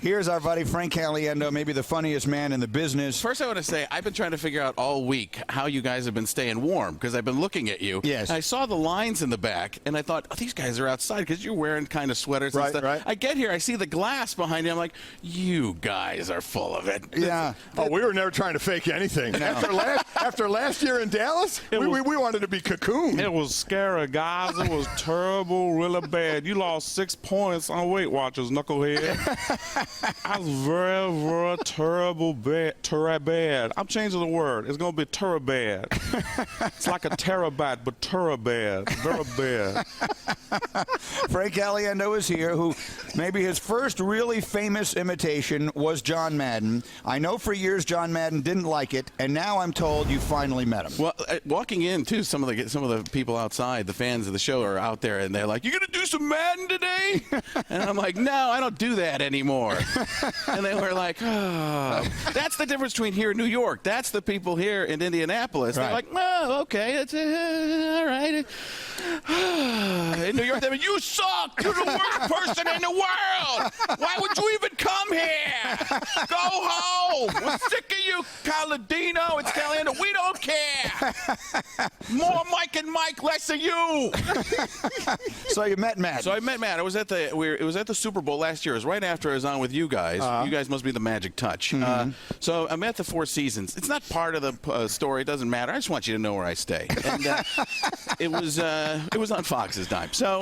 Here's our buddy Frank Caliendo, maybe the funniest man in the business. First, I want to say I've been trying to figure out all week how you guys have been staying warm because I've been looking at you. Yes. I saw the lines in the back, and I thought, oh, these guys are outside because you're wearing kind of sweaters and stuff. Right. I get here, I see the glass behind you. I'm like, you guys are full of it. Yeah. Oh, we were never trying to fake anything. No. After last year in Dallas, we wanted to be cocooned. It was scary, guys. It was terrible, really bad. You lost 6 points on Weight Watchers, knucklehead. I was very, very terrible, bad. I'm changing the word. It's going to be terabad. It's like a terabyte, but terabad. Very bad. Frank Caliendo is here, who maybe his first really famous imitation was John Madden. I know for years John Madden didn't like it, and now I'm told you finally met him. Well, walking in too, some of the people outside, the fans of the show, are out there, and they're like, "You gonna do some Madden today?" And I'm like, "No, I don't do that anymore." And they were like, "Oh, that's the difference between here in New York. That's the people here in Indianapolis. Right. They're like, oh, okay, it's all right." In New York, they're like, "You suck. You're the worst person in the world. Why would you even come here? Go home. We're sick of you, Caladino. It's Caliendo. We don't care. More Mike and Mike, less of you." So you met Madden. So I met Matt. It was at the Super Bowl last year. It was right after I was on with you guys. You guys must be the magic touch. So I'm at the Four Seasons. It's not part of the story. It doesn't matter. I just want you to know where I stay. And it was on Fox's dime. So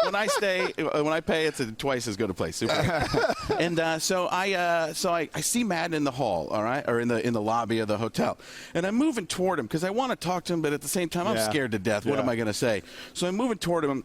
when I pay, it's twice as good a place. Super. And so I see Madden in the hall, all right, or in the lobby of the hotel, and I'm moving toward him because I want to talk to him, but at the same time I'm scared to death. What am I going to say? So I'm moving toward him.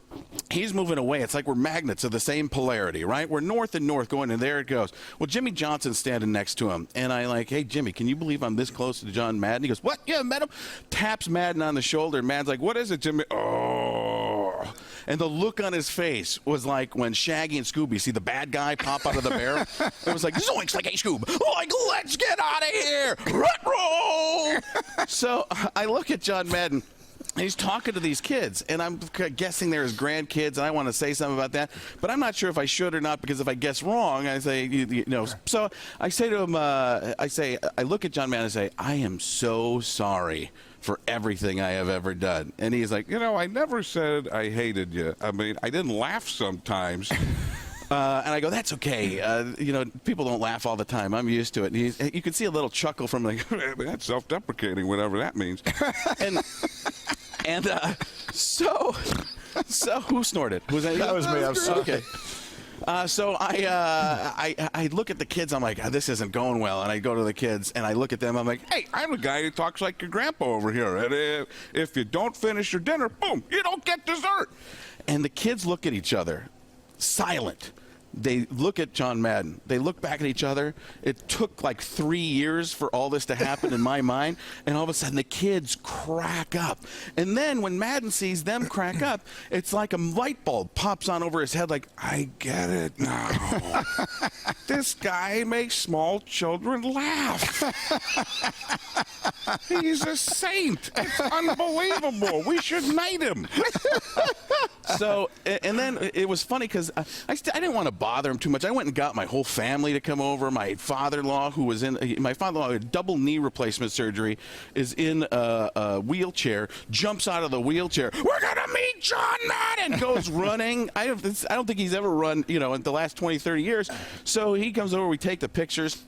He's moving away. It's like we're magnets of the same polarity, right? We're north and north going, and there it goes. Well, Jimmy Johnson's standing next to him, and I like, "Hey, Jimmy, can you believe I'm this close to John Madden?" He goes, "What? You haven't met him?" Taps Madden on the shoulder. Madden's like, "What is it, Jimmy?" Oh. And the look on his face was like when Shaggy and Scooby see the bad guy pop out of the barrel. It was like, zoinks, like, "Hey, Scoob, like, let's get out of here. Rut roll." So I look at John Madden. And he's talking to these kids, and I'm guessing they're his grandkids, and I want to say something about that, but I'm not sure if I should or not, because if I guess wrong, I say, you know. So I say to him, I look at John Madden and say, "I am so sorry for everything I have ever done." And he's like, I never said I hated you. I mean, I didn't laugh sometimes. and I go, "That's okay. People don't laugh all the time. I'm used to it." And you can see a little chuckle from like, "That's self-deprecating, whatever that means." And so who snorted? Was that you? That was me. I'm sorry. Okay. So I look at the kids. I'm like, "This isn't going well." And I go to the kids and I look at them. I'm like, "Hey, I'm a guy who talks like your grandpa over here. And if you don't finish your dinner, boom, you don't get dessert." And the kids look at each other, silent. They look at John Madden. They look back at each other. It took like 3 years for all this to happen in my mind. And all of a sudden, the kids crack up. And then when Madden sees them crack up, it's like a light bulb pops on over his head like, "I get it now. This guy makes small children laugh. He's a saint. It's unbelievable. We should knight him." So, and then it was funny because I didn't want to bother him too much. I went and got my whole family to come over. My father-in-law, my father-in-law had double knee replacement surgery, is in a wheelchair, jumps out of the wheelchair. "We're gonna meet John Madden!" Goes running. I don't think he's ever run, in the last 20, 30 years. So he comes over. We take the pictures.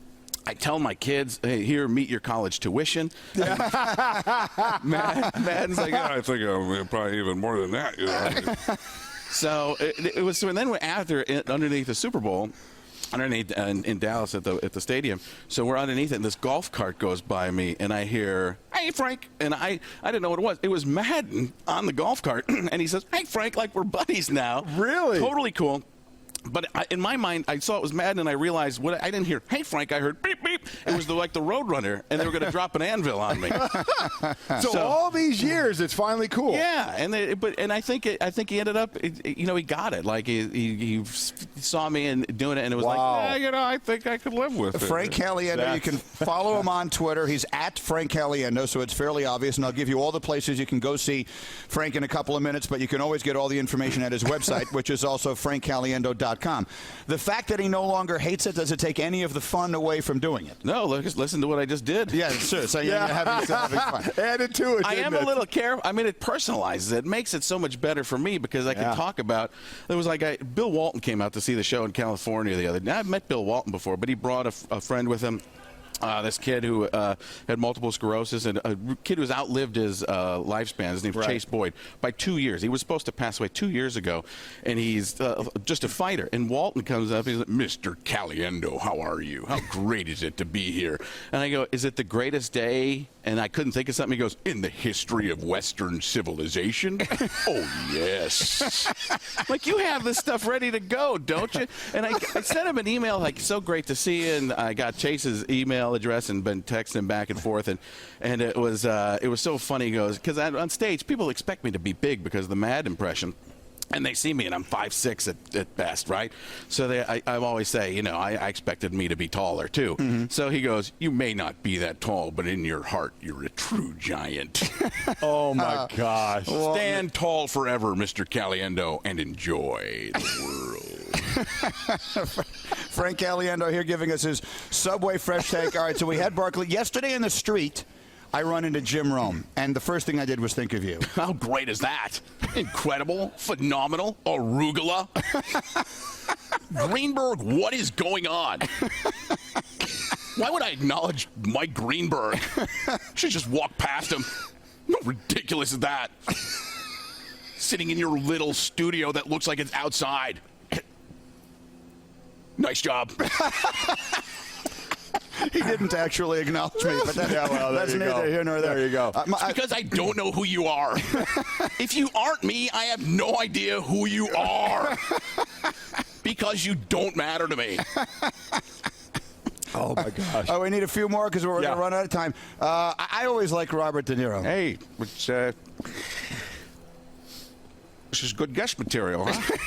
I tell my kids, "Hey, here, meet your college tuition." Madden's like, I think probably even more than that. So it was. And then underneath the Super Bowl, underneath in Dallas at the stadium. So we're underneath it, and this golf cart goes by me, and I hear, "Hey, Frank," and I didn't know what it was. It was Madden on the golf cart, and he says, "Hey, Frank," like we're buddies now. Really? Totally cool. But in my mind, I saw it was Madden, and I realized I didn't hear, "Hey, Frank," I heard beep, beep. It was like the Roadrunner, and they were going to drop an anvil on me. So all these years, it's finally cool. Yeah, and I think he ended up, he got it. Like he saw me and doing it, and it was like, I think I could live with it. Frank Caliendo, you can follow him on Twitter. He's at Frank Caliendo, so it's fairly obvious, and I'll give you all the places you can go see Frank in a couple of minutes, but you can always get all the information at his website, which is also frankcaliendo.com. The fact that he no longer hates it, does it take any of the fun away from doing it? no, listen to what I just did. Yeah, sure. So you're having fun. Added to it. I am didn't a it? little careful. I mean, it personalizes it. It makes it so much better for me because I can talk about. It was like Bill Walton came out to see the show in California the other day. I've met Bill Walton before, but he brought a friend with him. This kid who had multiple sclerosis and a kid who's outlived his lifespan. His name's Chase Boyd by 2 years. He was supposed to pass away 2 years ago, and he's just a fighter. And Walton comes up. He's like, Mr. Caliendo, how are you? How great is it to be here? And I go, is it the greatest day? And I couldn't think of something. He goes, in the history of Western civilization? Oh, yes. Like, you have this stuff ready to go, don't you? And I sent him an email, like, so great to see you. And I got Chase's email address and been texting back and forth. And it was so funny. He goes, because on stage, people expect me to be big because of the Mad impression. And they see me, and I'm 5'6" at best, right? So I always say, I expected me to be taller, too. Mm-hmm. So he goes, you may not be that tall, but in your heart, you're a true giant. Oh, my gosh. Stand tall forever, Mr. Caliendo, and enjoy the world. Frank Caliendo here giving us his Subway fresh take. All right, so we had Barkley. Yesterday in the street, I run into Jim Rome, and the first thing I did was think of you. How great is that? Incredible, phenomenal, arugula. Greenberg, what is going on? Why would I acknowledge Mike Greenberg? Should just walk past him. How ridiculous is that? Sitting in your little studio that looks like it's outside. Nice job. He didn't actually acknowledge me, but that's neither here nor there. There you go. It's because I don't know who you are. If you aren't me, I have no idea who you are. Because you don't matter to me. Oh, my gosh. Oh, we need a few more because we're going to run out of time. I always like Robert De Niro. Hey, this is good guest material, huh?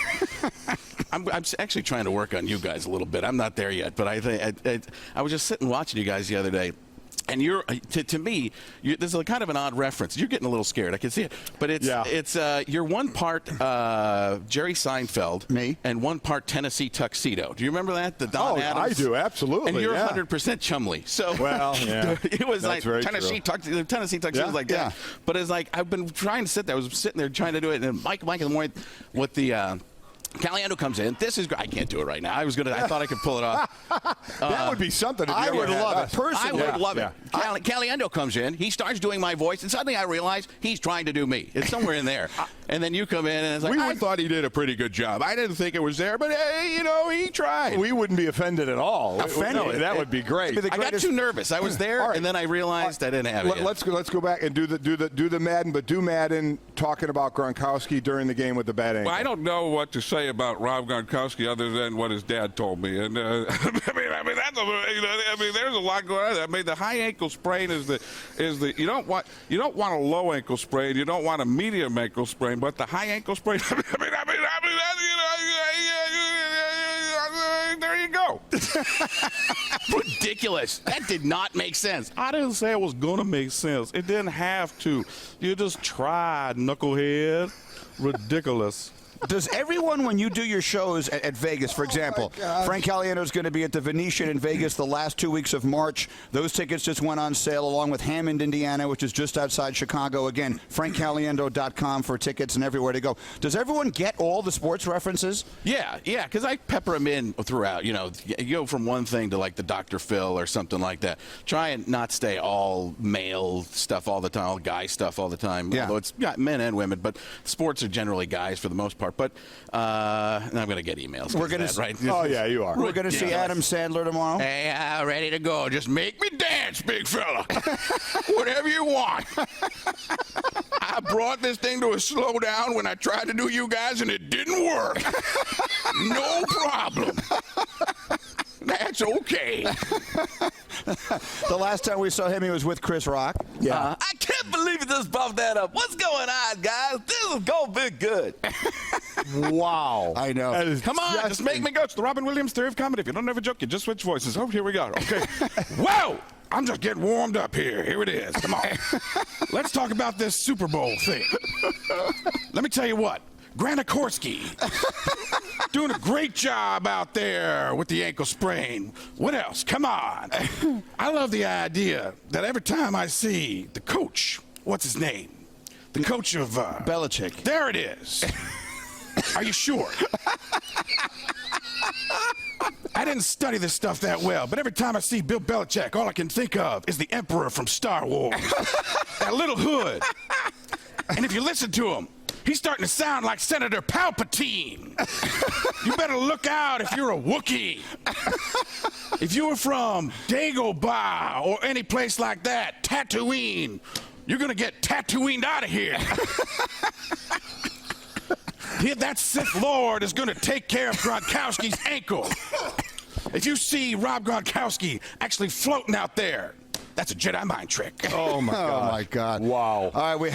I'm actually trying to work on you guys a little bit. I'm not there yet, but I was just sitting watching you guys the other day. And you're, to me, this is kind of an odd reference. You're getting a little scared. I can see it. But you're one part Jerry Seinfeld. Me. And one part Tennessee Tuxedo. Do you remember that? The Don Adams? I do, absolutely. And you're 100% Chumley. So it was That's like Tennessee Tuxedo was like that. But it's like I've been trying to sit there. I was sitting there trying to do it. And Mike in the morning with the Caliendo comes in. This is I can't do it right now. I thought I could pull it off. That would be something. If I would love it. Personally, I would love it. Caliendo comes in. He starts doing my voice, and suddenly I realize he's trying to do me. It's somewhere in there. And then you come in, and it's like we thought he did a pretty good job. I didn't think it was there, but hey, he tried. We wouldn't be offended at all. Offended? No, that would be great. I got too nervous. I was there, and then I realized I didn't have it. Let's go back and do the Madden, but do Madden talking about Gronkowski during the game with the bad ankle. Well, I don't know what to say about Rob Gronkowski other than what his dad told me, and I mean, there's a lot going on. I mean, the high ankle sprain is the you don't want a low ankle sprain, you don't want a medium ankle sprain, but the high ankle sprain. There you go. Ridiculous. That did not make sense. I didn't say it was gonna make sense. It didn't have to. You just tried, knucklehead. Ridiculous. Does everyone, when you do your shows at Vegas, for example, Frank Caliendo is going to be at the Venetian in Vegas the last 2 weeks of March. Those tickets just went on sale along with Hammond, Indiana, which is just outside Chicago. Again, frankcaliendo.com for tickets and everywhere to go. Does everyone get all the sports references? Yeah, because I pepper them in throughout. You go from one thing to like the Dr. Phil or something like that. Try and not stay all male stuff all the time, all guy stuff all the time. Yeah. Although it's men and women, but sports are generally guys for the most part. But I'm going to get emails. We're going to, right? Oh yeah, you are. We're going to see Adam Sandler tomorrow. Hey, ready to go. Just make me dance, big fella. Whatever you want. I brought this thing to a slow down when I tried to do you guys, and it didn't work. No problem. That's okay. The last time we saw him, he was with Chris Rock. Yeah. I can't believe you just bumped that up. What's going on, guys? This is going to be good. Wow. I know. That is Come on, just make me go. It's the Robin Williams theory of comedy. If you don't have a joke, you just switch voices. Oh, here we go. Okay. Whoa! I'm just getting warmed up here. Here it is. Come on. Let's talk about this Super Bowl thing. Let me tell you what. Grant Akorski doing a great job out there with the ankle sprain. What else? Come on. I love the idea that every time I see the coach, what's his name? The coach of Belichick. There it is. Are you sure? I didn't study this stuff that well, but every time I see Bill Belichick, all I can think of is the Emperor from Star Wars. That little hood. And if you listen to him, he's starting to sound like Senator Palpatine. You better look out if you're a Wookiee. If you were from Dagobah or any place like that, Tatooine, you're going to get Tatooined out of here. That Sith Lord is going to take care of Gronkowski's ankle. If you see Rob Gronkowski actually floating out there, that's a Jedi mind trick. Oh, my God. Oh, my God. Wow. All right, we